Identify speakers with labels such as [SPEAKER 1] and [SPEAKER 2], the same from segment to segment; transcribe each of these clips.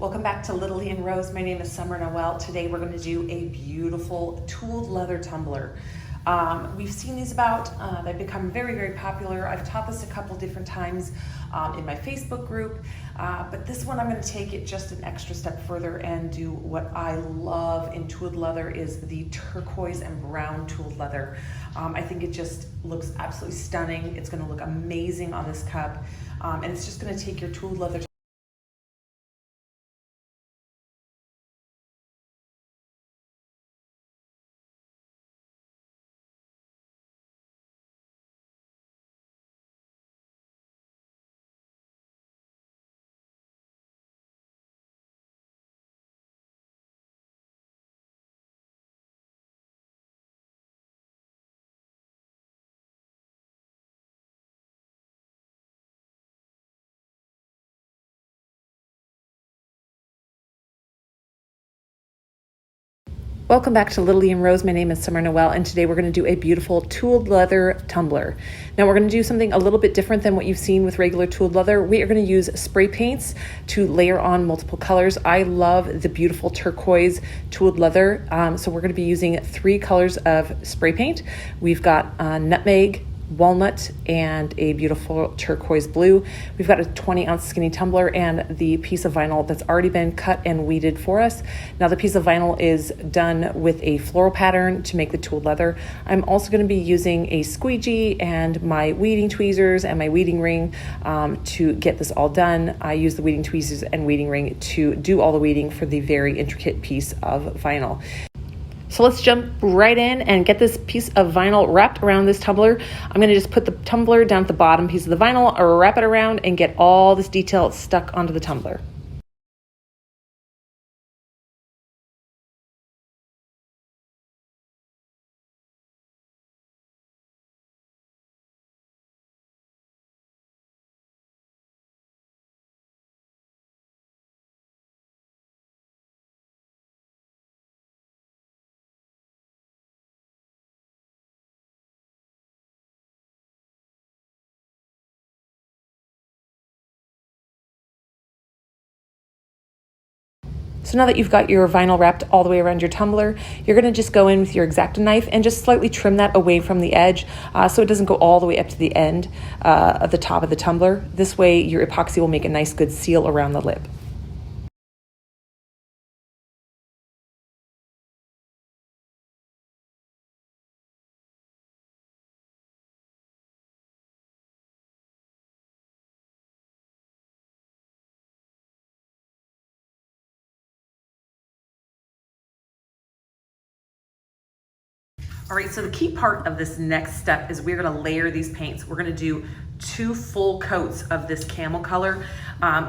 [SPEAKER 1] Welcome back to LittleLee and Rose. My name is Summer Noel. Today we're going to do a beautiful tooled leather tumbler. We've seen these about, they've become very, very popular. I've taught this a couple different times in my Facebook group, but this one I'm going to take it just an extra step further and do what I love in tooled leather is the turquoise and brown tooled leather. I think it just looks absolutely stunning. It's going to look amazing on this cup, and it's just going to take your tooled leather Welcome back to LittleLee and Rose. My name is Summer Noel, and today we're going to do a beautiful tooled leather tumbler. Now we're going to do something a little bit different than what you've seen with regular tooled leather. We are going to use spray paints to layer on multiple colors. I love the beautiful turquoise tooled leather, so we're going to be using 3 colors of spray paint. We've got nutmeg, walnut, and a beautiful turquoise blue. We've got a 20-ounce skinny tumbler and the piece of vinyl that's already been cut and weeded for us. Now the piece of vinyl is done with a floral pattern to make the tooled leather. I'm also going to be using a squeegee and my weeding tweezers and my weeding ring to get this all done. I use the weeding tweezers and weeding ring to do all the weeding for the very intricate piece of vinyl. So let's jump right in and get this piece of vinyl wrapped around this tumbler. I'm gonna just put the tumbler down at the bottom piece of the vinyl, wrap it around, and get all this detail stuck onto the tumbler. So now that you've got your vinyl wrapped all the way around your tumbler, you're going to just go in with your X-Acto knife and just slightly trim that away from the edge so it doesn't go all the way up to the end of the top of the tumbler. This way your epoxy will make a nice good seal around the lip. All right, so the key part of this next step is we're gonna layer these paints. We're gonna do 2 full coats of this camel color.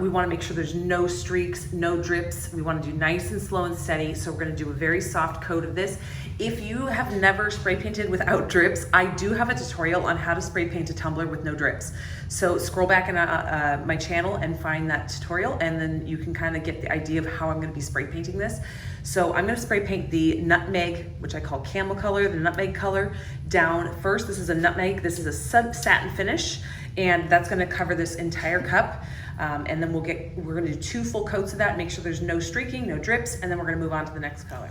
[SPEAKER 1] We wanna make sure there's no streaks, no drips. We wanna do nice and slow and steady. So we're gonna do a very soft coat of this. If you have never spray painted without drips, I do have a tutorial on how to spray paint a tumbler with no drips. So scroll back in my channel and find that tutorial, and then you can kind of get the idea of how I'm gonna be spray painting this. So I'm gonna spray paint the nutmeg, which I call camel color, the nutmeg color, down first. This is a nutmeg, this is a satin finish, and that's gonna cover this entire cup. And then we're gonna do 2 full coats of that, make sure there's no streaking, no drips, and then we're gonna move on to the next color.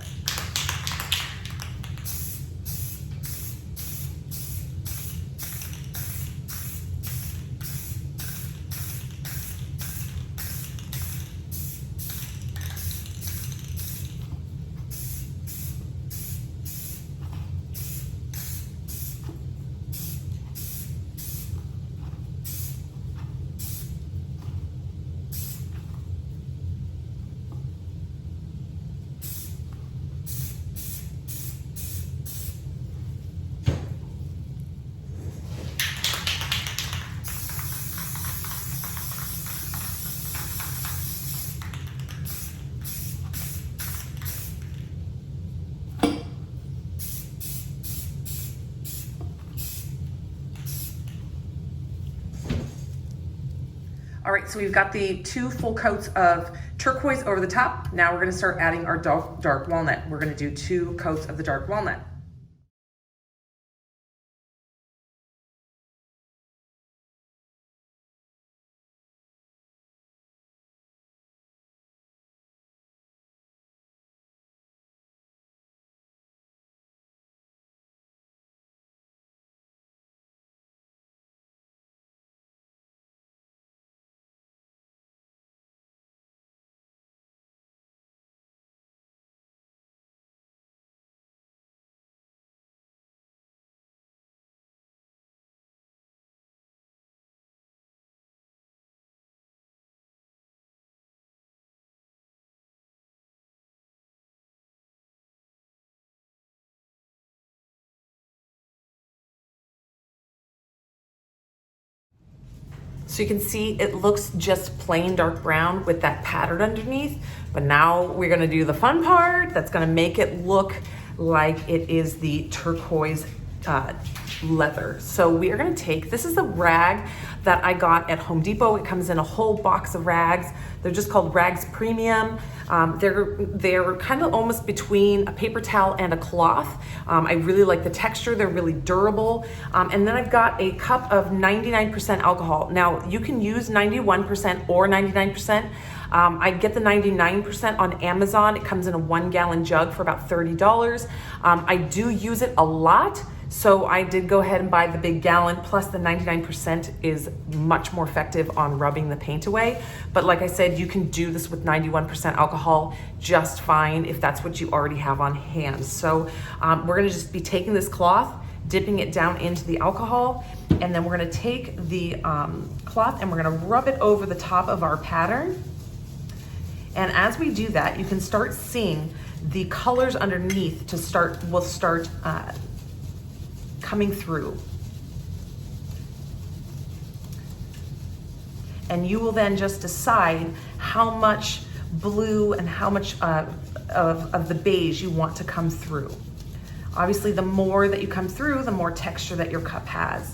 [SPEAKER 1] All right, so we've got the 2 full coats of turquoise over the top. Now we're gonna start adding our dark walnut. We're gonna do 2 coats of the dark walnut. So you can see it looks just plain dark brown with that pattern underneath, but now we're gonna do the fun part that's gonna make it look like it is the turquoise leather. So we are gonna take, this is a rag that I got at Home Depot. It comes in a whole box of rags. They're just called Rags Premium. They're kind of almost between a paper towel and a cloth. I really like the texture. They're really durable. And then I've got a cup of 99% alcohol. Now you can use 91% or 99%. I get the 99% on Amazon. It comes in a 1 gallon jug for about $30. I do use it a lot, so I did go ahead and buy the big gallon, plus the 99% is much more effective on rubbing the paint away. But like I said, you can do this with 91% alcohol just fine if that's what you already have on hand. So we're gonna just be taking this cloth, dipping it down into the alcohol, and then we're gonna take the cloth and we're gonna rub it over the top of our pattern. And as we do that, you can start seeing the colors underneath will start coming through. And you will then just decide how much blue and how much of the beige you want to come through. Obviously, the more that you come through, the more texture that your cup has.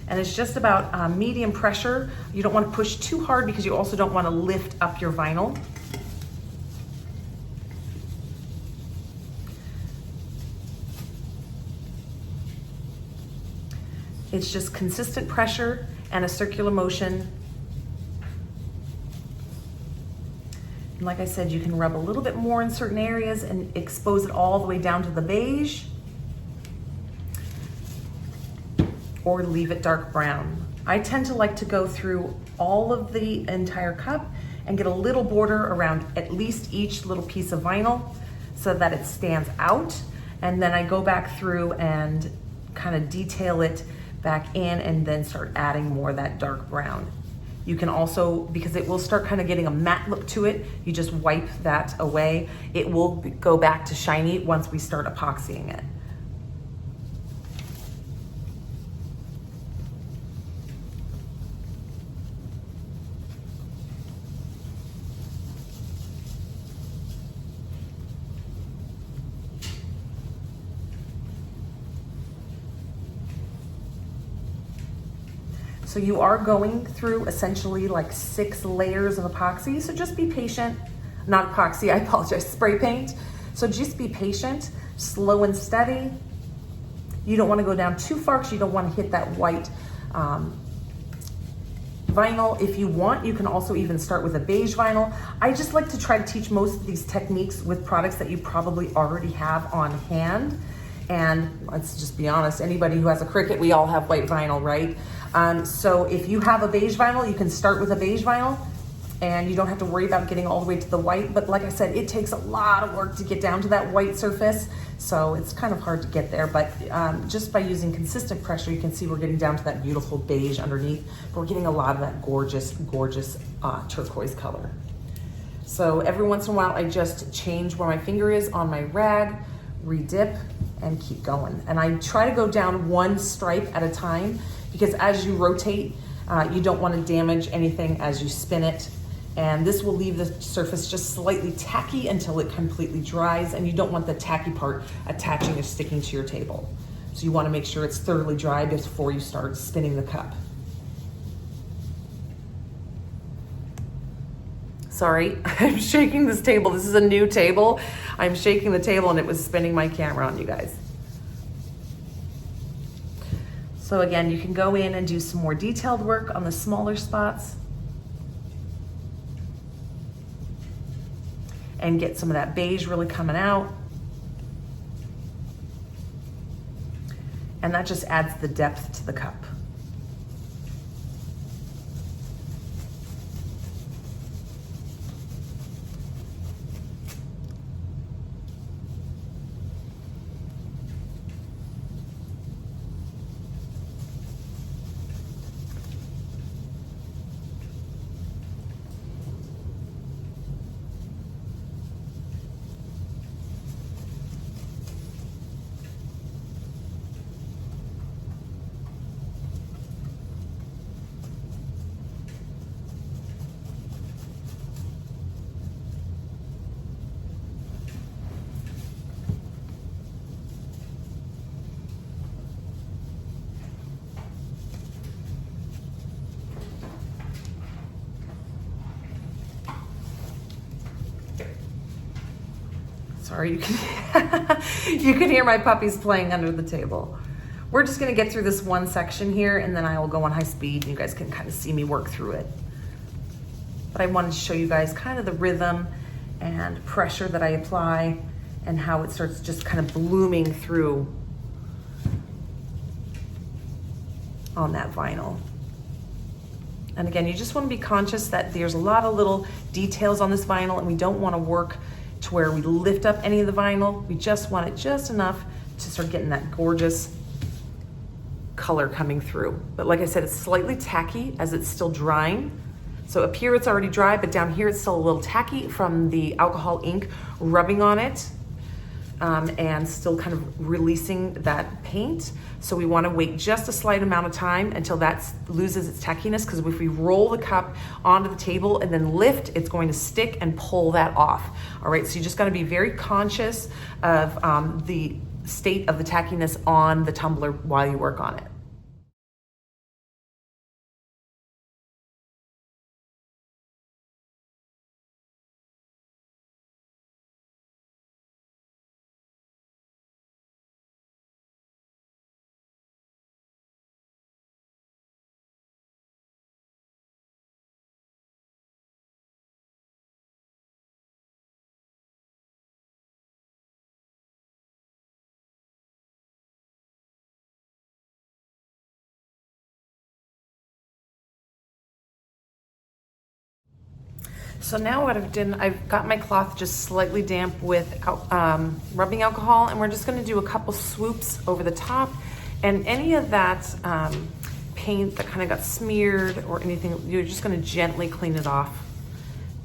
[SPEAKER 1] And it's just about medium pressure. You don't want to push too hard because you also don't want to lift up your vinyl. It's just consistent pressure and a circular motion. And like I said, you can rub a little bit more in certain areas and expose it all the way down to the beige, or leave it dark brown. I tend to like to go through all of the entire cup and get a little border around at least each little piece of vinyl so that it stands out. And then I go back through and kind of detail it back in and then start adding more of that dark brown. You can also, because it will start kind of getting a matte look to it, you just wipe that away. It will go back to shiny once we start epoxying it. So you are going through essentially like 6 layers of epoxy. So just be patient, not epoxy, I apologize, spray paint. So just be patient, slow and steady. You don't want to go down too far because you don't want to hit that white vinyl. If you want, you can also even start with a beige vinyl. I just like to try to teach most of these techniques with products that you probably already have on hand. And let's just be honest, anybody who has a Cricut, we all have white vinyl, right? So if you have a beige vinyl, you can start with a beige vinyl and you don't have to worry about getting all the way to the white. But like I said, it takes a lot of work to get down to that white surface. So it's kind of hard to get there, but just by using consistent pressure, you can see we're getting down to that beautiful beige underneath. But we're getting a lot of that gorgeous, gorgeous turquoise color. So every once in a while, I just change where my finger is on my rag, re-dip, and keep going. And I try to go down one stripe at a time because as you rotate, you don't want to damage anything as you spin it. And this will leave the surface just slightly tacky until it completely dries, and you don't want the tacky part attaching or sticking to your table. So you want to make sure it's thoroughly dry before you start spinning the cup. Sorry, I'm shaking this table. This is a new table. I'm shaking the table and it was spinning my camera on you guys. So again, you can go in and do some more detailed work on the smaller spots and get some of that beige really coming out. And that just adds the depth to the cup. Sorry, you can, you can hear my puppies playing under the table. We're just gonna get through this one section here and then I will go on high speed and you guys can kind of see me work through it. But I wanted to show you guys kind of the rhythm and pressure that I apply and how it starts just kind of blooming through on that vinyl. And again, you just want to be conscious that there's a lot of little details on this vinyl and we don't want to work to where we lift up any of the vinyl. We just want it just enough to start getting that gorgeous color coming through. But like I said, it's slightly tacky as it's still drying. So up here it's already dry, but down here it's still a little tacky from the alcohol ink rubbing on it. And still kind of releasing that paint. So we want to wait just a slight amount of time until that loses its tackiness, because if we roll the cup onto the table and then lift, it's going to stick and pull that off. All right, so you just got to be very conscious of the state of the tackiness on the tumbler while you work on it. So now what I've done, I've got my cloth just slightly damp with rubbing alcohol, and we're just gonna do a couple swoops over the top, and any of that paint that kind of got smeared or anything, you're just gonna gently clean it off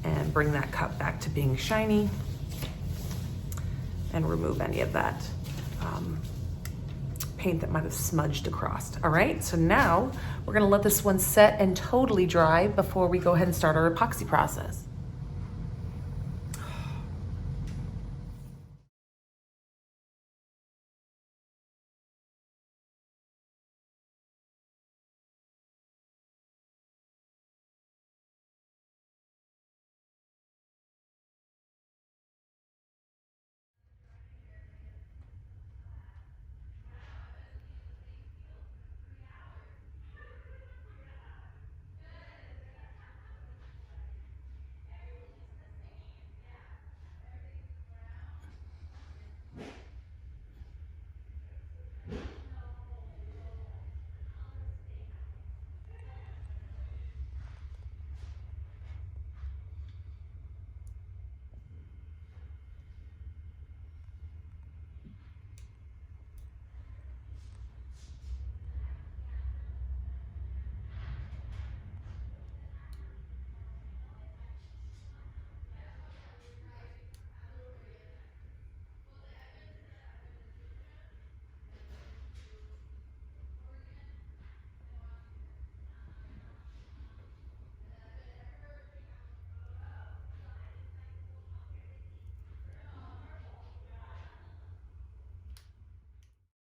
[SPEAKER 1] and bring that cup back to being shiny and remove any of that paint that might have smudged across. All right, so now we're gonna let this one set and totally dry before we go ahead and start our epoxy process.